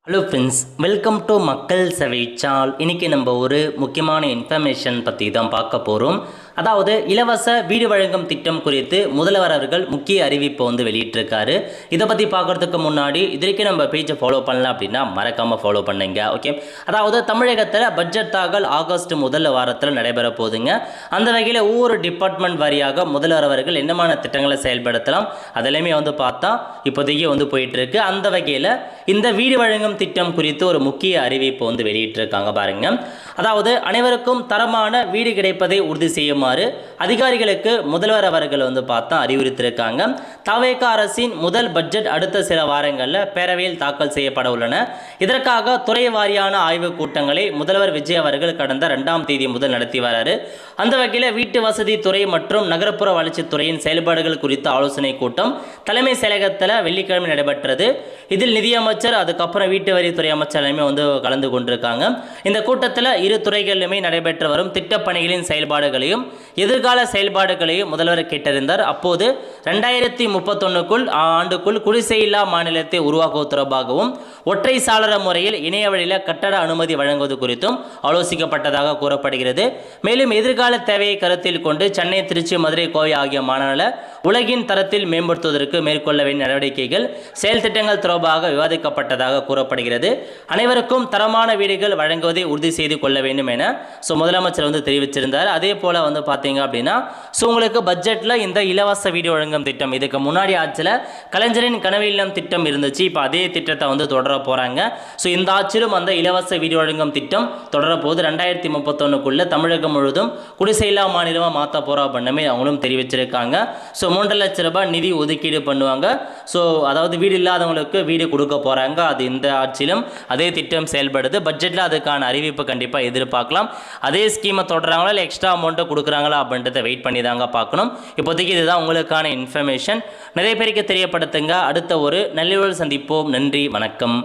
Hello friends, welcome to மக்கள் சேவை channel. இன்றைக்கி நம்ம ஒரு முக்கியமான இன்ஃபர்மேஷன் பற்றி தான் பார்க்க போகிறோம். அதாவது இலவச வீடு வழங்கும் திட்டம் குறித்து முதல்வர் அவர்கள் முக்கிய அறிவிப்பை வெளியிட்டிருக்காரு. இதை பற்றி பார்க்குறதுக்கு முன்னாடி இதுவரைக்கும் நம்ம பேஜை ஃபாலோ பண்ணலாம் அப்படின்னா மறக்காமல் ஃபாலோ பண்ணுங்க. ஓகே, அதாவது தமிழகத்தில் பட்ஜெட் தாக்கல் ஆகஸ்ட் முதல் வாரத்தில் நடைபெற போகுதுங்க. அந்த வகையில் ஒவ்வொரு டிபார்ட்மெண்ட் வாரியாக முதல்வர் அவர்கள் என்னமான திட்டங்களை செயல்படுத்தலாம் அதெல்லாமே பார்த்தா இப்போதைக்கு போயிட்டு இருக்கு. அந்த வகையில் இந்த வீடு வழங்கும் திட்டம் குறித்து ஒரு முக்கிய அறிவிப்பு வெளியிட்டிருக்காங்க பாருங்க. அதாவது அனைவருக்கும் தரமான வீடு கிடைப்பதை உறுதி செய்யுமாறு அதிகாரிகளுக்கு முதல்வர் அவர்கள் பார்த்தா அறிவுறுத்திருக்காங்க. தவேக அரசின் முதல் பட்ஜெட் அடுத்த சில வாரங்களில் பேரவையில் தாக்கல் செய்யப்பட உள்ளன. இதற்காக துறை வாரியான ஆய்வுக் கூட்டங்களை முதல்வர் விஜய் அவர்கள் கடந்த 2ஆம் தேதி முதல் நடத்தி வராரு. அந்த வகையில் வீட்டு வசதி துறை மற்றும் நகர்ப்புற வளர்ச்சித்துறையின் செயல்பாடுகள் குறித்த ஆலோசனை கூட்டம் தலைமை செயலகத்தில் வெள்ளிக்கிழமை நடைபெற்றது. இதில் நிதியமைச்சர் அதுக்கப்புறம் வீட்டு வரித்துறை அமைச்சர் எல்லாமே கலந்து கொண்டிருக்காங்க. இந்த கூட்டத்தில் இரு துறைகளிலுமே நடைபெற்று வரும் திட்டப்பணிகளின் செயல்பாடுகளையும் எதிர்கால செயல்பாடுகளையும் முதல்வர் கேட்டறிந்தார். அப்போது 2031 ஆண்டுக்குள் குடிசையில்லா மாநிலத்தை உருவாக்குவது தொடர்பாகவும் ஒற்றை சாளர முறையில் இணைய வழியில் கட்டட அனுமதி வழங்குவது குறித்தும் ஆலோசிக்கப்பட்டதாக கூறப்படுகிறது. மேலும் எதிர்கால தேவையை கருத்தில் கொண்டு சென்னை, திருச்சி, மதுரை, கோவை ஆகிய மாநில உலகின் தரத்தில் மேம்படுத்துவதற்கு மேற்கொள்ள வேண்டிய நடவடிக்கைகள் செயல் திட்டங்கள் தொடர்பாக விவாதிக்கப்பட்டதாக கூறப்படுகிறது. அனைவருக்கும் தரமான வீடுகள் வழங்குவதை உறுதி செய்து கொள்ள வேண்டும் என முதலமைச்சர் தெரிவிச்சிருந்தார். அதே போல பார்த்தீங்க அப்படின்னா உங்களுக்கு பட்ஜெட்ல இந்த இலவச வீடு வழங்கும் திட்டம் இதுக்கு முன்னாடி ஆட்சியில் கலைஞரின் கனவு இல்லம் திட்டம் இருந்துச்சு. இப்போ அதே திட்டத்தை தொடர போறாங்க. இந்த ஆட்சியிலும் அந்த இலவச வீடு வழங்கும் திட்டம் தொடர போது 2031 தமிழகம் முழுவதும் குடிசையில்லா மாநிலமாக மாற்ற போறோம் அப்படின்னு அவங்களும் தெரிவிச்சிருக்காங்க. 3 லட்சம் ரூபாய் நிதி ஒதுக்கீடு பண்ணுவாங்க. அதாவது வீடு இல்லாதவங்களுக்கு வீடு கொடுக்க போறாங்க. அது இந்த ஆட்சியிலும் அதே திட்டம் செயல்படுது. பட்ஜெட்ல அதுக்கான அறிவிப்பு கண்டிப்பாக எதிர்பார்க்கலாம். அதே ஸ்கீமை தொடர்றாங்களா இல்லை எக்ஸ்ட்ரா அமௌண்ட்டை கொடுக்குறாங்களா அப்படின்றத வெயிட் பண்ணி தாங்க பார்க்கணும். இப்போதைக்கு இதுதான் உங்களுக்கான இன்ஃபர்மேஷன். நிறைய பேருக்கு தெரியப்படுத்துங்க. அடுத்த ஒரு நல்ல சந்திப்போம். நன்றி, வணக்கம்.